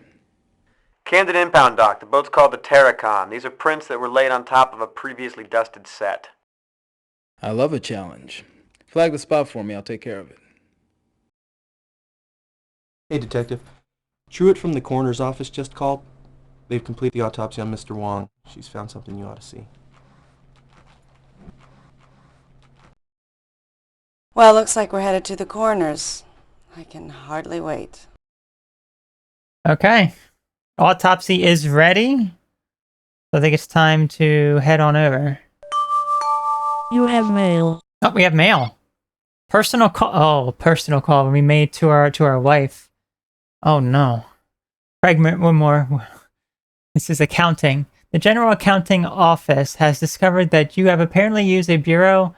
Camden impound dock. The boat's called the Tarakan. These are prints that were laid on top of a previously dusted set. I love a challenge. Flag the spot for me, I'll take care of it. Hey, Detective. Truett from the coroner's office just called. They've completed the autopsy on Mr. Wong. She's found something you ought to see. Well, looks like we're headed to the coroner's. I can hardly wait. Okay. Autopsy is ready. So I think it's time to head on over. You have mail. Oh, we have mail. Personal call. Oh, personal call we made to our wife. Oh no. Craig, one more. This is accounting. The General Accounting Office has discovered that you have apparently used a bureau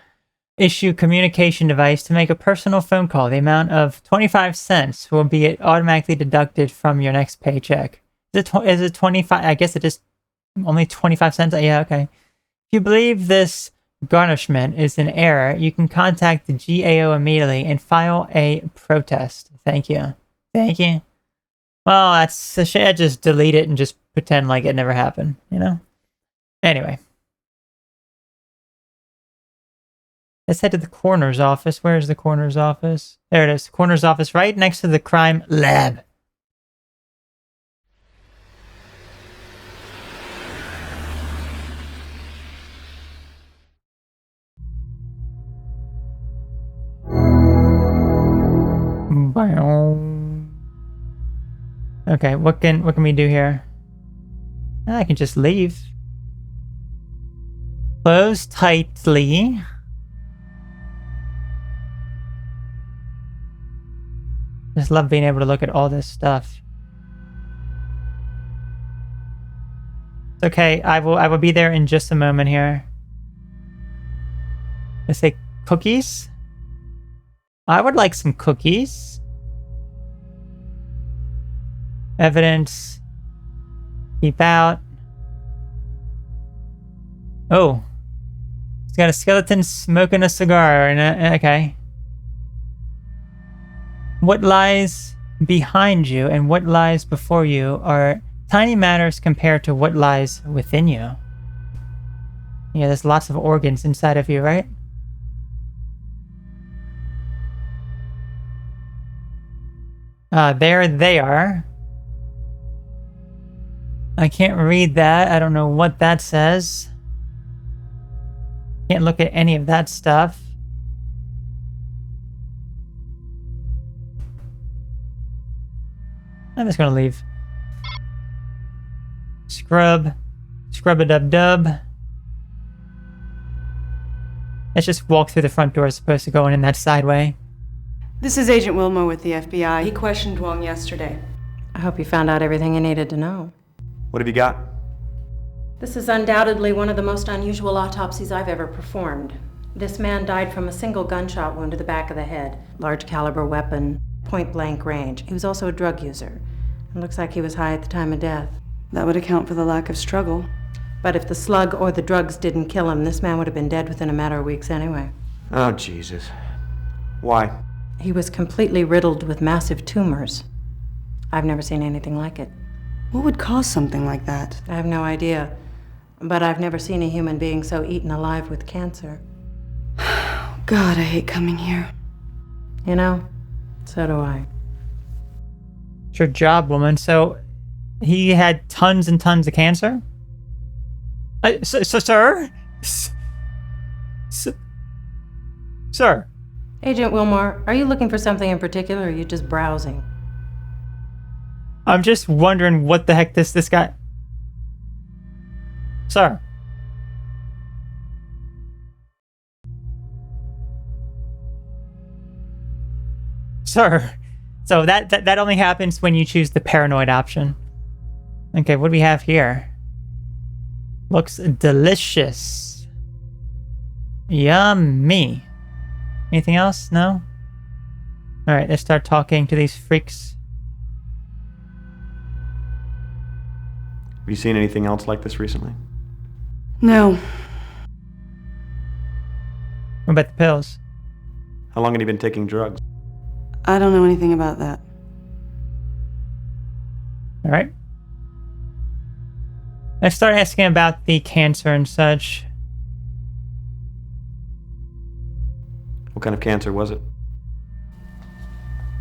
issue communication device to make a personal phone call. The amount of 25 cents will be automatically deducted from your next paycheck. Is it 25? I guess it is only 25 cents. Yeah, okay. If you believe this garnishment is an error, you can contact the GAO immediately and file a protest. Thank you. Thank you. Well, that's a shit. Just delete it and just pretend like it never happened, you know? Anyway. Let's head to the coroner's office. Where is the coroner's office? There it is. Coroner's office right next to the crime lab. Okay, what can we do here? I can just leave. Close tightly. Just love being able to look at all this stuff. It's okay, I will be there in just a moment here. Let's say cookies. I would like some cookies. Evidence. Keep out. Oh. It's got a skeleton smoking a cigar. Okay. What lies behind you and what lies before you are tiny matters compared to what lies within you. Yeah, there's lots of organs inside of you, right? There they are. I can't read that. I don't know what that says. Can't look at any of that stuff. I'm just gonna leave. Scrub-a-dub-dub. Let's just walk through the front door as opposed to going in that side way. This is Agent Willmore with the FBI. He questioned Wong yesterday. I hope you found out everything you needed to know. What have you got? This is undoubtedly one of the most unusual autopsies I've ever performed. This man died from a single gunshot wound to the back of the head. Large caliber weapon, point blank range. He was also a drug user. It looks like he was high at the time of death. That would account for the lack of struggle. But if the slug or the drugs didn't kill him, this man would have been dead within a matter of weeks anyway. Oh, Jesus. Why? He was completely riddled with massive tumors. I've never seen anything like it. What would cause something like that? I have no idea. But I've never seen a human being so eaten alive with cancer. God, I hate coming here. You know, so do I. It's your job, woman. So, he had tons and tons of cancer? Sir? Sir? Agent Willmore, are you looking for something in particular, or are you just browsing? I'm just wondering what the heck this guy... Sir? Sir? So that only happens when you choose the paranoid option. Okay, what do we have here? Looks delicious. Yummy. Anything else? No? Alright, let's start talking to these freaks. Have you seen anything else like this recently? No. What about the pills? How long have you been taking drugs? I don't know anything about that. Alright. Let's start asking about the cancer and such. What kind of cancer was it?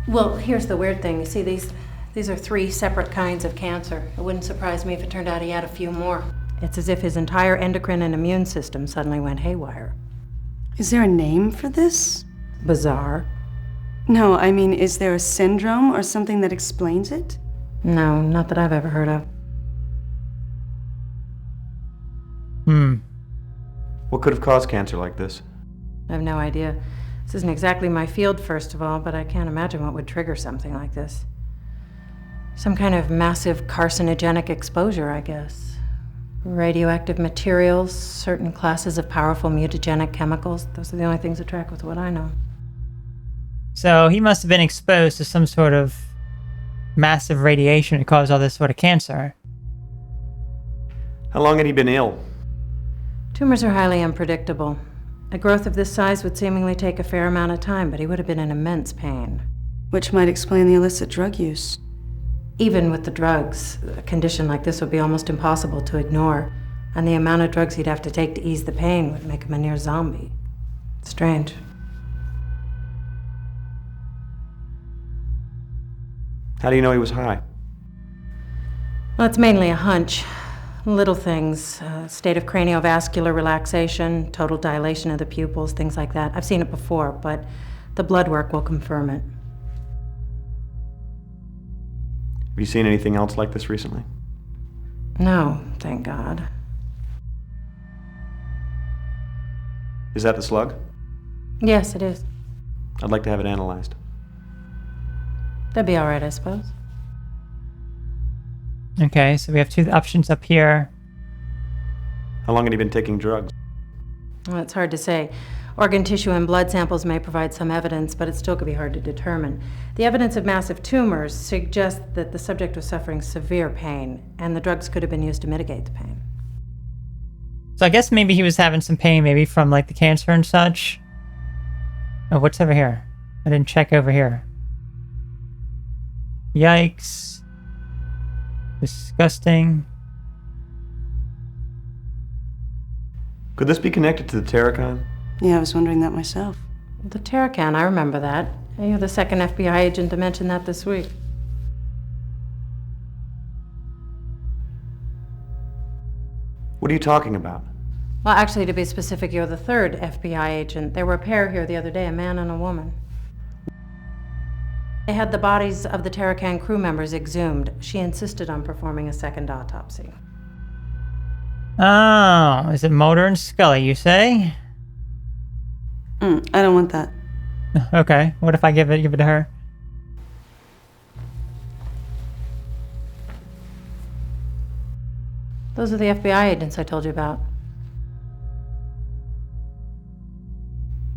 Well, here's the weird thing. You see, these are 3 separate kinds of cancer. It wouldn't surprise me if it turned out he had a few more. It's as if his entire endocrine and immune system suddenly went haywire. Is there a name for this? Bizarre. No, I mean, is there a syndrome or something that explains it? No, not that I've ever heard of. What could have caused cancer like this? I have no idea. This isn't exactly my field, first of all, but I can't imagine what would trigger something like this. Some kind of massive carcinogenic exposure, I guess. Radioactive materials, certain classes of powerful mutagenic chemicals. Those are the only things that track with what I know. So he must have been exposed to some sort of massive radiation to cause all this sort of cancer. How long had he been ill? Tumors are highly unpredictable. A growth of this size would seemingly take a fair amount of time, but he would have been in immense pain. Which might explain the illicit drug use. Even with the drugs, a condition like this would be almost impossible to ignore, and the amount of drugs he'd have to take to ease the pain would make him a near zombie. Strange. How do you know he was high? Well, it's mainly a hunch. Little things, state of craniovascular relaxation, total dilation of the pupils, things like that. I've seen it before, but the blood work will confirm it. Have you seen anything else like this recently? No, thank God. Is that the slug? Yes, it is. I'd like to have it analyzed. That'd be all right, I suppose. Okay, so we have two options up here. How long had he been taking drugs? Well, it's hard to say. Organ tissue and blood samples may provide some evidence, but it still could be hard to determine. The evidence of massive tumors suggests that the subject was suffering severe pain, and the drugs could have been used to mitigate the pain. So I guess maybe he was having some pain, maybe from like the cancer and such. Oh, what's over here? I didn't check over here. Yikes. Disgusting. Could this be connected to the Tarakan? Yeah, I was wondering that myself. The Tarakan, I remember that. You're the second FBI agent to mention that this week. What are you talking about? Well, actually, to be specific, you're the third FBI agent. There were a pair here the other day, a man and a woman. They had the bodies of the Tarakan crew members exhumed. She insisted on performing a second autopsy. Oh, is it Mulder and Scully, you say? I don't want that. Okay, what if I give it to her? Those are the FBI agents I told you about.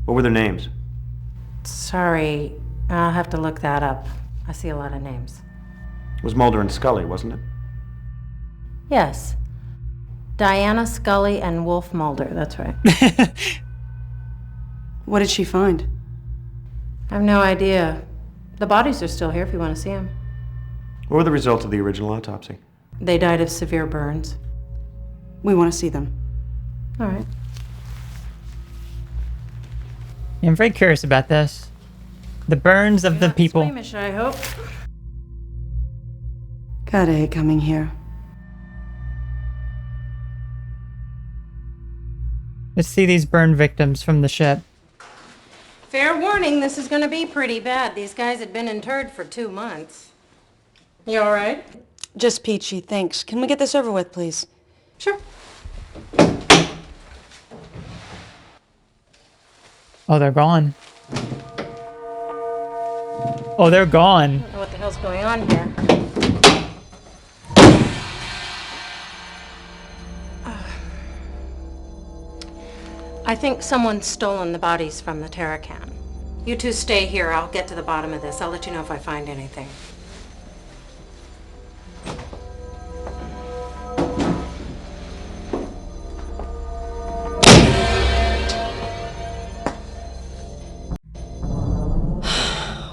What were their names? Sorry, I'll have to look that up. I see a lot of names. It was Mulder and Scully, wasn't it? Yes. Diana Scully and Wolf Mulder, that's right. What did she find? I have no idea. The bodies are still here if you want to see them. What were the results of the original autopsy? They died of severe burns. We want to see them. All right. I'm very curious about this. The burns of the people. Squeamish, I hope. Gotta hate coming here. Let's see these burn victims from the ship. Fair warning, this is going to be pretty bad. These guys had been interred for 2 months. You all right? Just peachy, thanks. Can we get this over with, please? Sure. Oh, they're gone. Oh, they're gone. I don't know what the hell's going on here. I think someone's stolen the bodies from the Tarakan. You two stay here. I'll get to the bottom of this. I'll let you know if I find anything.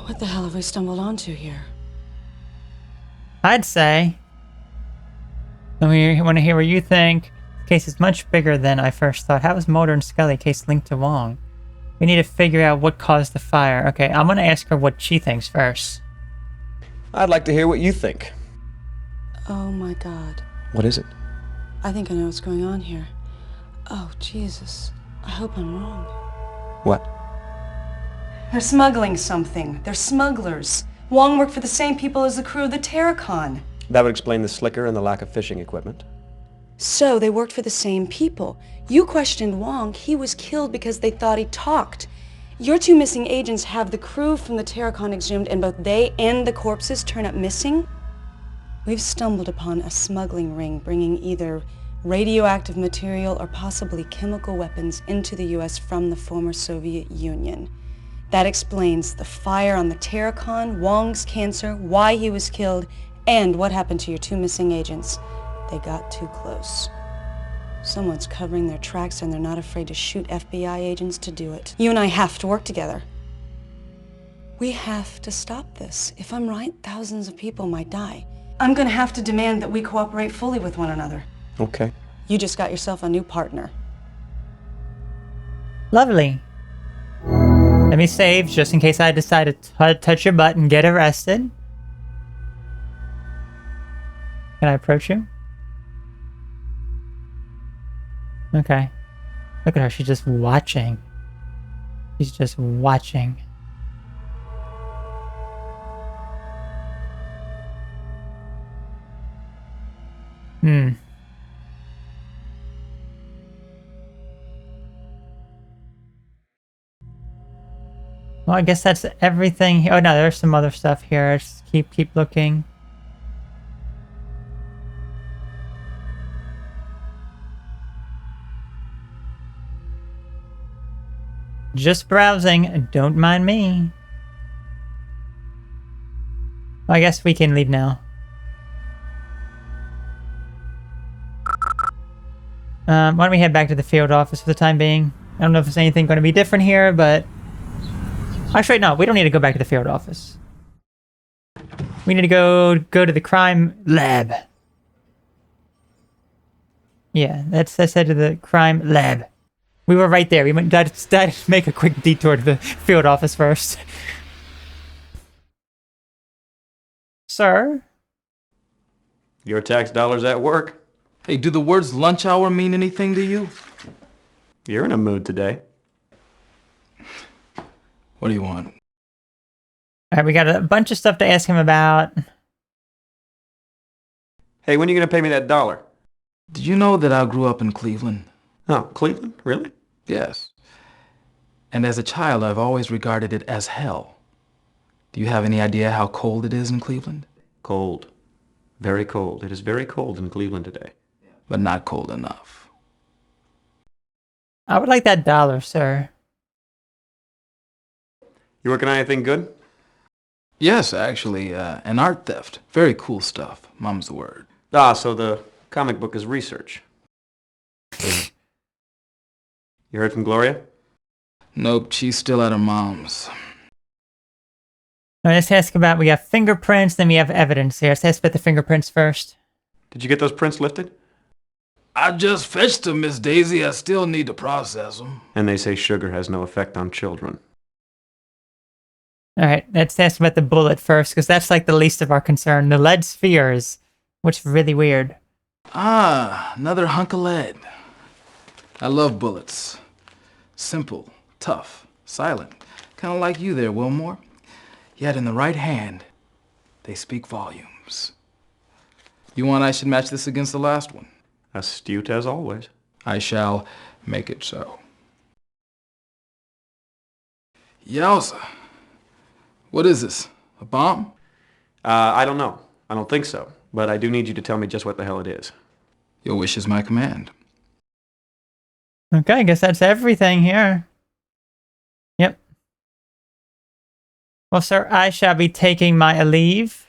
What the hell have we stumbled onto here? I'd say. And we want to hear what you think. The case is much bigger than I first thought. How is Mulder and Scully case linked to Wong? We need to figure out what caused the fire. Okay, I'm going to ask her what she thinks first. I'd like to hear what you think. Oh my God. What is it? I think I know what's going on here. Oh, Jesus. I hope I'm wrong. What? They're smuggling something. They're smugglers. Wong worked for the same people as the crew of the Tarakan. That would explain the slicker and the lack of fishing equipment. So they worked for the same people. You questioned Wong. He was killed because they thought he talked. Your two missing agents have the crew from the Tarakan exhumed, and both they and the corpses turn up missing? We've stumbled upon a smuggling ring bringing either radioactive material or possibly chemical weapons into the U.S. from the former Soviet Union. That explains the fire on the Tarakan, Wong's cancer, why he was killed, and what happened to your two missing agents. They got too close. Someone's covering their tracks, and they're not afraid to shoot FBI agents to do it. You and I have to work together. We have to stop this. If I'm right, thousands of people might die. I'm gonna have to demand that we cooperate fully with one another. Okay. You just got yourself a new partner. Lovely. Let me save just in case I decide to touch your butt and get arrested. Can I approach you? Okay. Look at her. She's just watching. She's just watching. Well, I guess that's everything. Oh no, there's some other stuff here. Just keep looking. Just browsing. Don't mind me. Well, I guess we can leave now. Why don't we head back to the field office for the time being? I don't know if there's anything going to be different here, but... Actually, no, we don't need to go back to the field office. We need to go to the crime lab. Yeah, that's head to the crime lab. We were right there. We went to make a quick detour to the field office first. Sir? Your tax dollars at work. Hey, do the words lunch hour mean anything to you? You're in a mood today. What do you want? Alright, we got a bunch of stuff to ask him about. Hey, when are you going to pay me that $1? Did you know that I grew up in Cleveland? Oh, Cleveland? Really? Yes. And as a child, I've always regarded it as hell. Do you have any idea how cold it is in Cleveland? Cold. Very cold. It is very cold in Cleveland today. But not cold enough. I would like that $1, sir. You working on anything good? Yes, actually, an art theft. Very cool stuff. Mum's the word. Ah, so the comic book is research. You heard from Gloria? Nope, she's still at her mom's. Now, let's ask about, we have fingerprints, then we have evidence here. Let's ask about the fingerprints first. Did you get those prints lifted? I just fetched them, Miss Daisy. I still need to process them. And they say sugar has no effect on children. Alright, let's ask about the bullet first, because that's like the least of our concern. The lead spheres, which is really weird. Ah, another hunk of lead. I love bullets. Simple, tough, silent. Kind of like you there, Willmore. Yet in the right hand, they speak volumes. You want I should match this against the last one? Astute as always. I shall make it so. Yowza. What is this? A bomb? I don't know. I don't think so. But I do need you to tell me just what the hell it is. Your wish is my command. Okay, I guess that's everything here. Yep. Well, sir, I shall be taking my leave.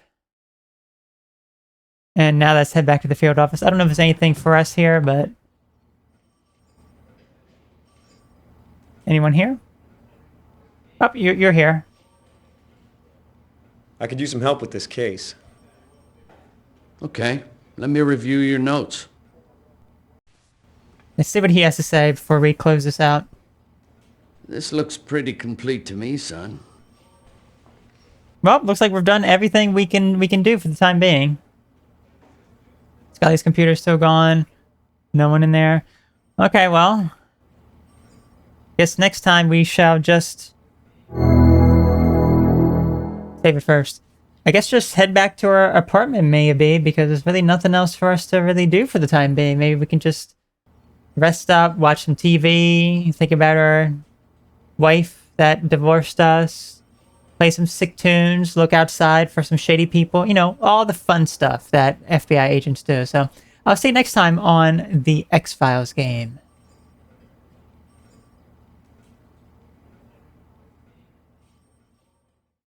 And now let's head back to the field office. I don't know if there's anything for us here, but... Anyone here? Oh, you're here. I could use some help with this case. Okay, let me review your notes. Let's see what he has to say before we close this out. This looks pretty complete to me, son. Well, looks like we've done everything we can do for the time being. Scully's computer's still gone. No one in there. Okay, well. Guess next time we shall just... save it first. I guess just head back to our apartment, maybe, because there's really nothing else for us to really do for the time being. Maybe we can just rest up, watch some TV, think about our wife that divorced us, play some sick tunes, look outside for some shady people, you know, all the fun stuff that FBI agents do. So I'll see you next time on the X-Files game.